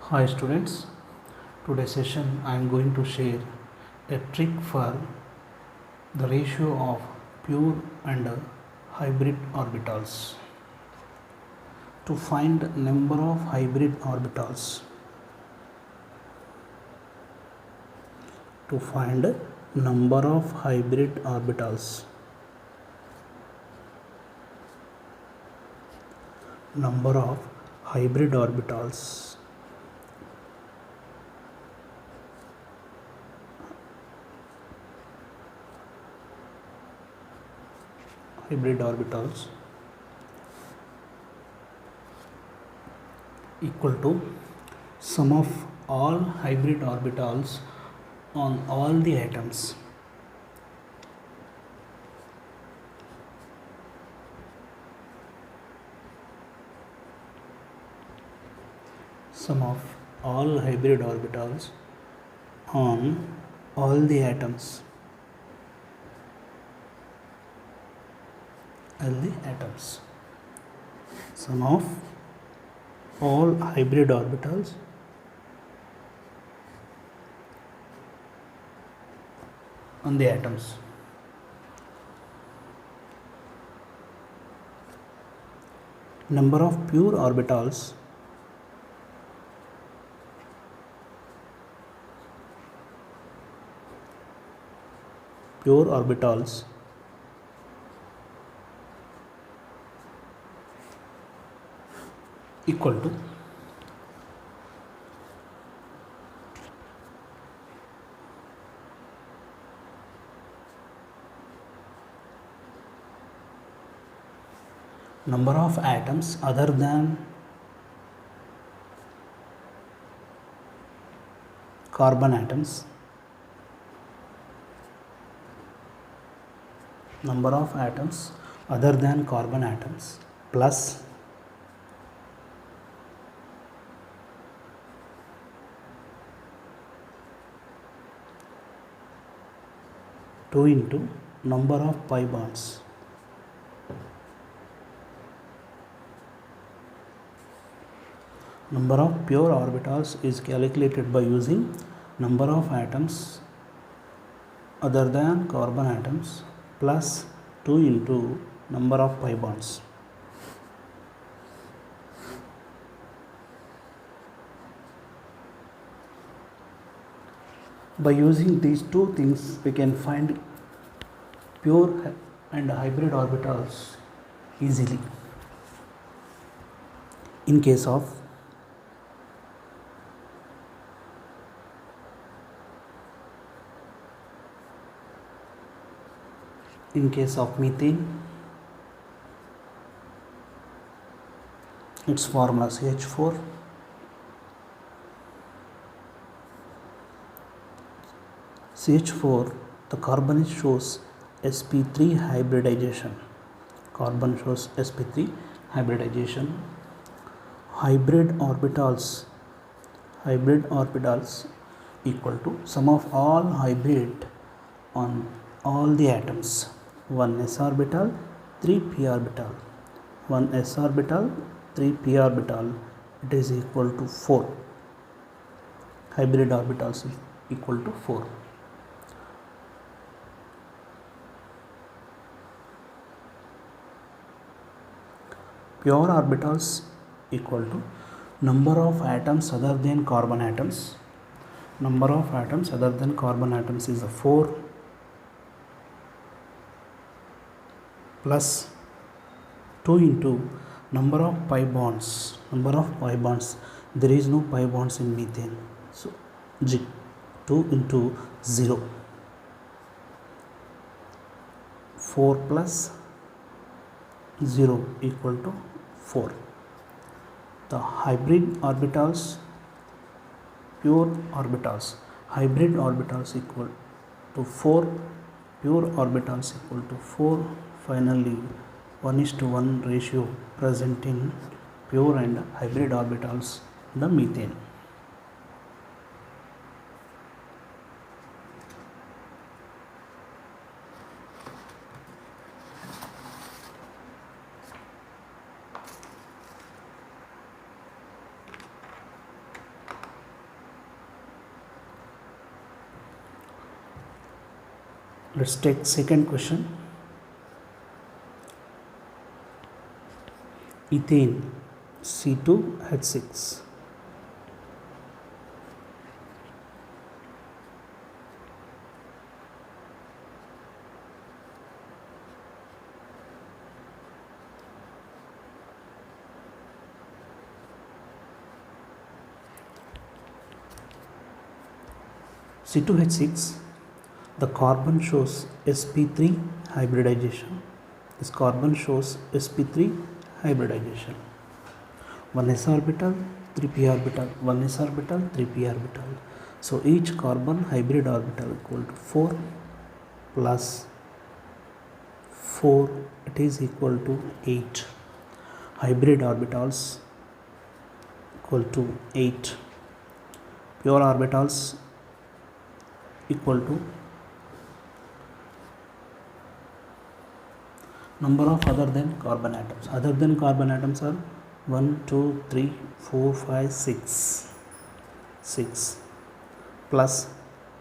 Hi students, today's session I am going to share a trick for the ratio of pure and hybrid orbitals. To find number of hybrid orbitals, to find number of hybrid orbitals, number of hybrid orbitals, hybrid orbitals equal to sum of all hybrid orbitals on all the atoms. Sum of all hybrid orbitals on all the atoms. All the atoms. Sum of all hybrid orbitals on the atoms. Number of pure orbitals equal to number of atoms other than carbon atoms, number of atoms other than carbon atoms plus two into number of pi bonds. Number of pure orbitals is calculated by using number of atoms other than carbon atoms plus 2 into number of pi bonds. By using these two things, we can find pure and hybrid orbitals easily. In case of methane, its formula CH4, the carbon shows sp3 hybridization. Carbon shows sp3 hybridization. Hybrid orbitals equal to sum of all hybrid on all the atoms. 1 s orbital, 3 p orbital. 1 s orbital, 3 p orbital, it is equal to 4. Hybrid orbitals is equal to 4. Pure orbitals equal to number of atoms other than carbon atoms. Number of atoms other than carbon atoms is 4 plus 2 into number of pi bonds. Number of pi bonds, there is no pi bonds in methane, so G 2 into 0. 4 plus 0 equal to 4. The hybrid orbitals, pure orbitals, hybrid orbitals equal to 4, pure orbitals equal to 4. Finally, 1:1 ratio present in pure and hybrid orbitals in the methane. Let's take second question. Ethane C2H6. C2H6, the carbon shows sp3 hybridization. This carbon shows sp3 hybridization. 1s orbital, 3p orbital, 1s orbital, 3p orbital. So each carbon hybrid orbital equal to 4 plus 4, it is equal to 8. Hybrid orbitals equal to 8. Pure orbitals equal to number of other than carbon atoms. Other than carbon atoms are 1, 2, 3, 4, 5, 6. 6 plus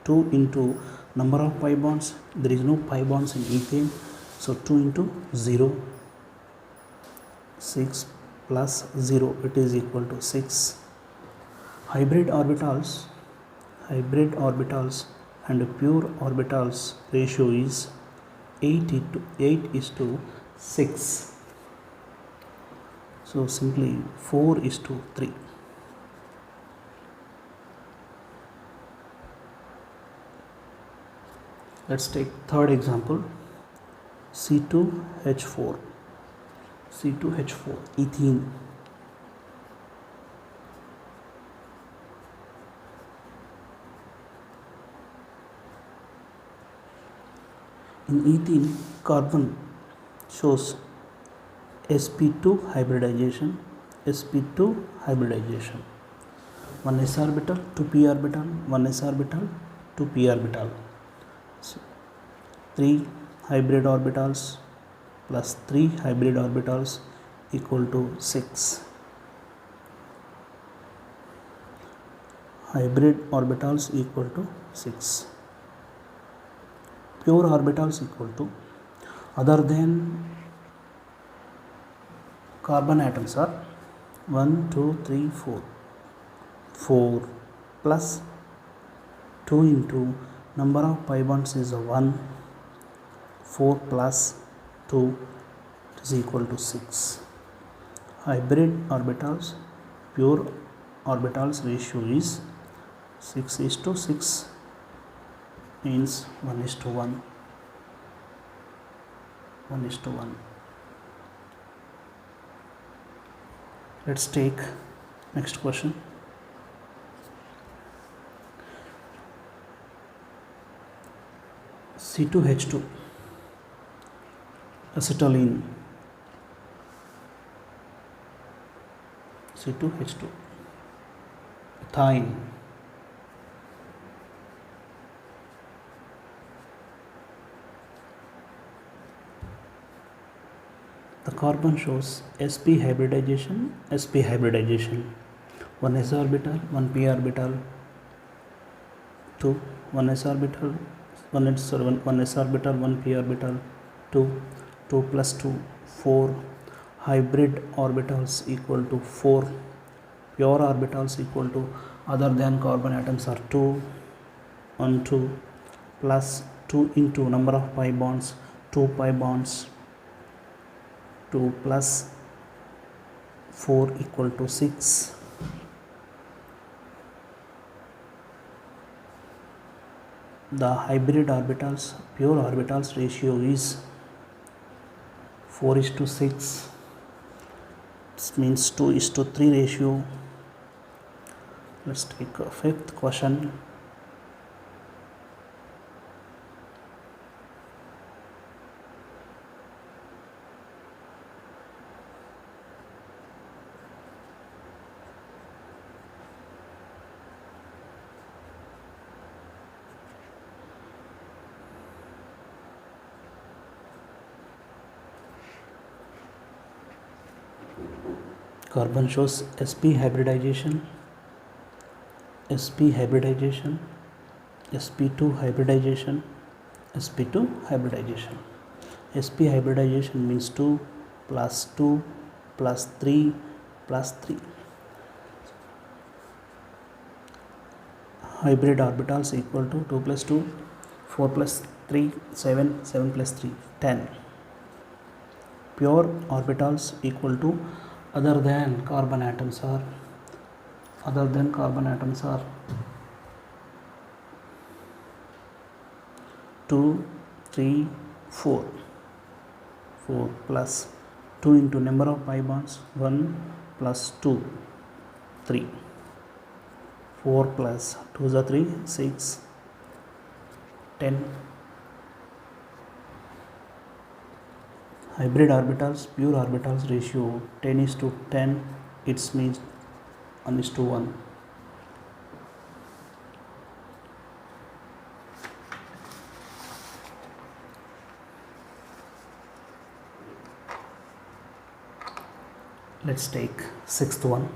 2 into number of pi bonds. There is no pi bonds in ethane. So 2 into 0. 6 plus 0, it is equal to 6. Hybrid orbitals and pure orbitals ratio is 8 is to 6. So simply 4 is to 3. Let's take third example. C2H4 ethene. In ethene, carbon shows sp2 hybridization. 1s orbital, 2p orbital, 1s orbital, 2p orbital. So 3 hybrid orbitals plus 3 hybrid orbitals equal to 6. Hybrid orbitals equal to 6. Pure orbitals equal to, other than carbon atoms are 1, 2, 3, 4. 4 plus 2 into number of pi bonds is 1. 4 plus 2 is equal to 6. Hybrid orbitals, pure orbitals ratio is 6 is to 6, means 1 is to 1. 1 is to 1. Let's take next question. C2H2 acetylene. C2H2 ethyne. The carbon shows sp hybridization. 1s orbital, 1p orbital, 2, 1s orbital, 1s orbital, 1p orbital, 2, 2 plus 2, 4. Hybrid orbitals equal to 4. Pure orbitals equal to, other than carbon atoms are 2, 1, 2 plus 2 into number of pi bonds, 2 pi bonds, 2 plus 4 equal to 6. The hybrid orbitals, pure orbitals ratio is 4 is to 6. This means 2 is to 3 ratio. Let's take a fifth question. Carbon shows sp hybridization, sp2 hybridization, sp2 hybridization. sp hybridization means 2 plus 2 plus 3 plus 3. Hybrid orbitals equal to 2 plus 2, 4 plus 3, 7, 7 plus 3, 10. Pure orbitals equal to other than carbon atoms are 2, 3, 4. 4 plus 2 into number of pi bonds, 1 plus 2, 3. 4 plus 2 is 3, 6, 10. Hybrid orbitals, pure orbitals ratio 10 is to 10, it means 1 is to 1. Let's take sixth one.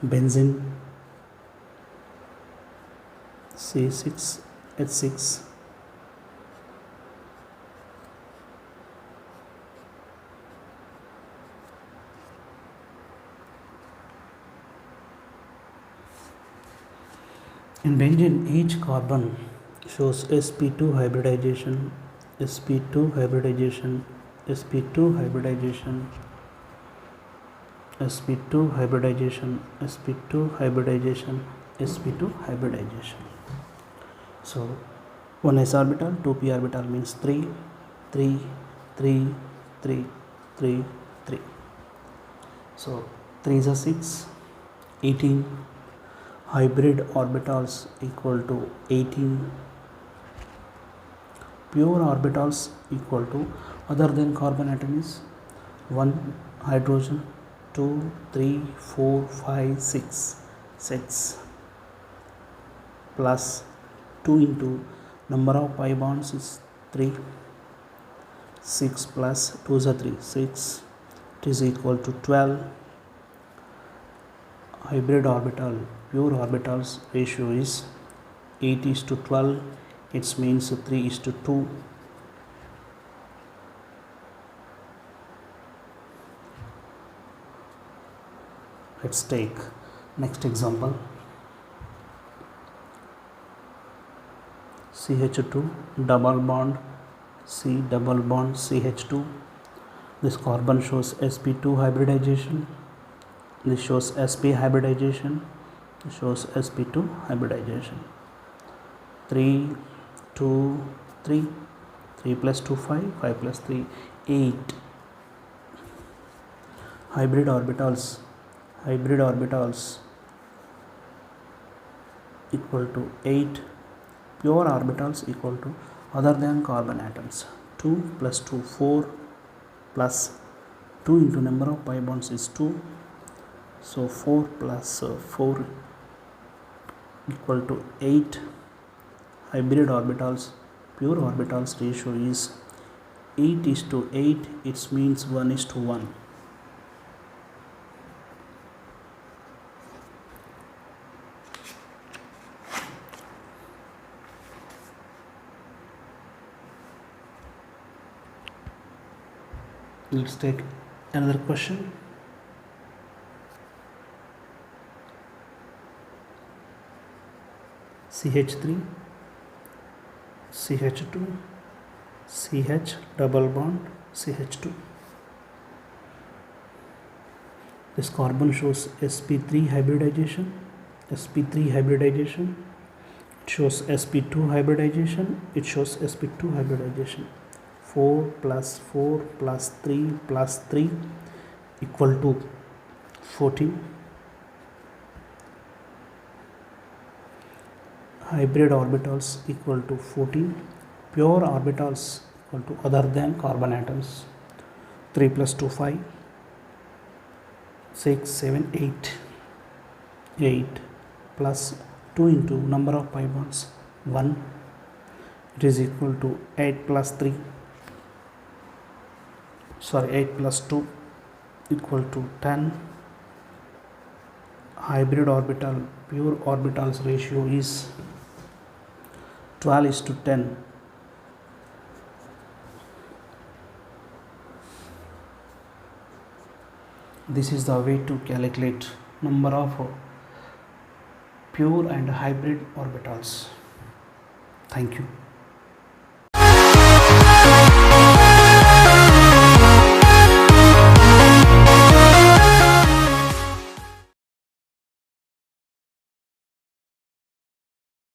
Benzene C6H6 in benzene each carbon shows sp2 hybridization, sp2 hybridization, sp2 hybridization, sp2 hybridization, sp2 hybridization, sp2 hybridization. So 1 s orbital, 2 p orbital means 3, 3, 3, 3, 3, 3. So 3 is a 6, 18. Hybrid orbitals equal to 18. Pure orbitals equal to other than carbon atom is 1 hydrogen, 2, 3, 4, 5, 6, 6 plus 2 into number of pi bonds is 3, 6 plus 2 is 3, 6, it is equal to 12. Hybrid orbital, pure orbitals ratio is 8 is to 12, it means 3 is to 2. Let's take next example. CH2 double bond C double bond CH2. This carbon shows sp2 hybridization. This shows sp hybridization. This shows sp2 hybridization. 3, 2, 3. 3 plus 2, 5. 5 plus 3, 8. Hybrid orbitals equal to 8. Pure orbitals equal to other than carbon atoms. 2 plus 2, 4 plus 2 into number of pi bonds is 2. So 4 plus 4 equal to 8. Hybrid orbitals, pure orbitals ratio is 8 is to 8. It means 1 is to 1. Let's take another question. CH3, CH2, CH double bond CH2. This carbon shows sp3 hybridization, sp3 hybridization. It shows sp2 hybridization. It shows sp2 hybridization. 4 plus 4 plus 3 plus 3 equal to 14. Hybrid orbitals equal to 14. Pure orbitals equal to other than carbon atoms. 3 plus 2, 5. 6, 7, 8. 8 plus 2 into number of pi bonds 1. It is equal to 8 plus 3. 8 plus 2 equal to 10. hybrid orbital pure orbitals ratio is 12:10. This is the way to calculate number of pure and hybrid orbitals. Thank you.